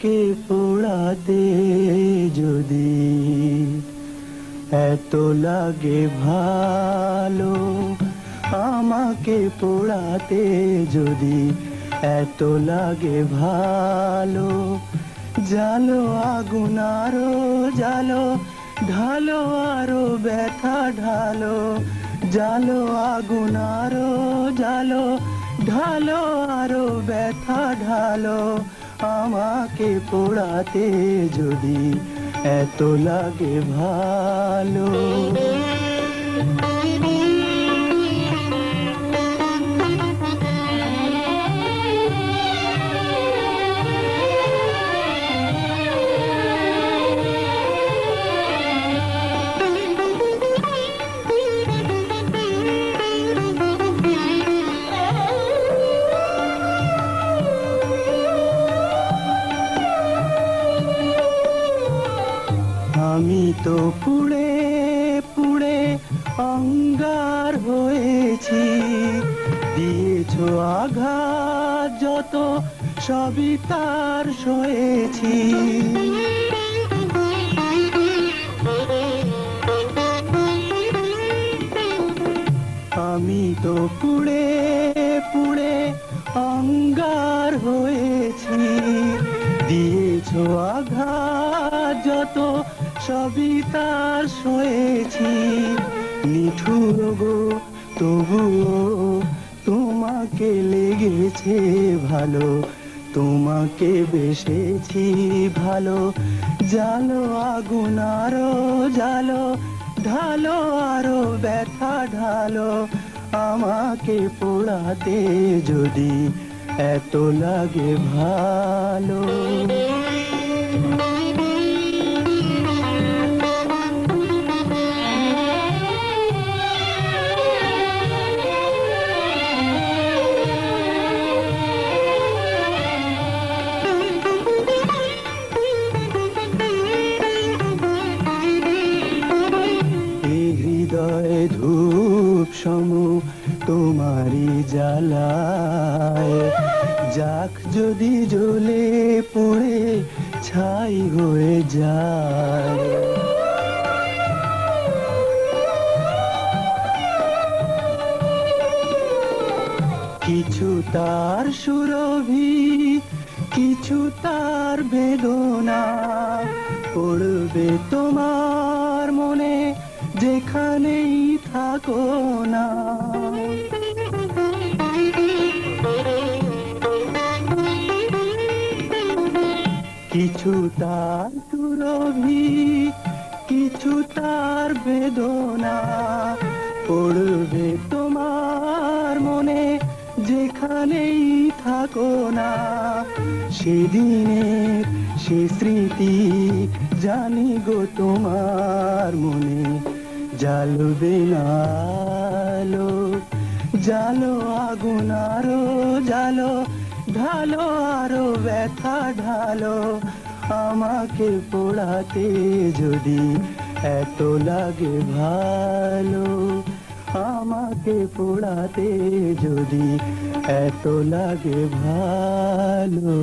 আমাকে পোড়াতে যদি এত লাগে ভালো, আমাকে পোড়াতে যদি এত লাগে ভালো, জালো আগুন আরো জালো, ঢালো আরো ব্যথা ঢালো, জালো আগুন আরো জালো, ঢালো আরো ব্যথা ঢালো, আমাকে পোড়াতে যদি এত লাগে ভালো। আমি তো পুড়ে পুড়ে অঙ্গার হয়েছি, দিয়েছো আঘাত যত সবই তার সয়েছি। আমি তো পুড়ে পুড়ে অঙ্গার হয়েছি, দিয়েছো আঘাত যত সবই তার সয়েছি। নিঠুর গো তবুও তোমাকে লেগেছে ভালো, তোমাকে বেসেছি ভালো, জালো আগুন আরো জালো, ঢালো আরো ব্যথা ঢালো, আমাকে পোড়াতে যদি এত লাগে ভালো। হৃদয়ে ধূপ সম তোমারি জ্বালায়, যাক যদি জ্বলে পড়ে ছাই হয়ে যায়। কিছু তার সুরভি, কিছু তার বেদনা, পড়বে তোমার মনে যেখানেই থাকো না। কিছু তার সুরভি, কিছু তার বেদনা, পড়বে তোমার মনে যেখানেই থাকো না। সেদিনের সে স্মৃতি জানি গো তোমার মনে জ্বালবে না আলো, জালো আগুন আরো জালো, ঢালো আরো ব্যথা ঢালো, আমাকে পোড়াতে যদি এত লাগে ভালো, আমাকে পোড়াতে যদি এত লাগে ভালো।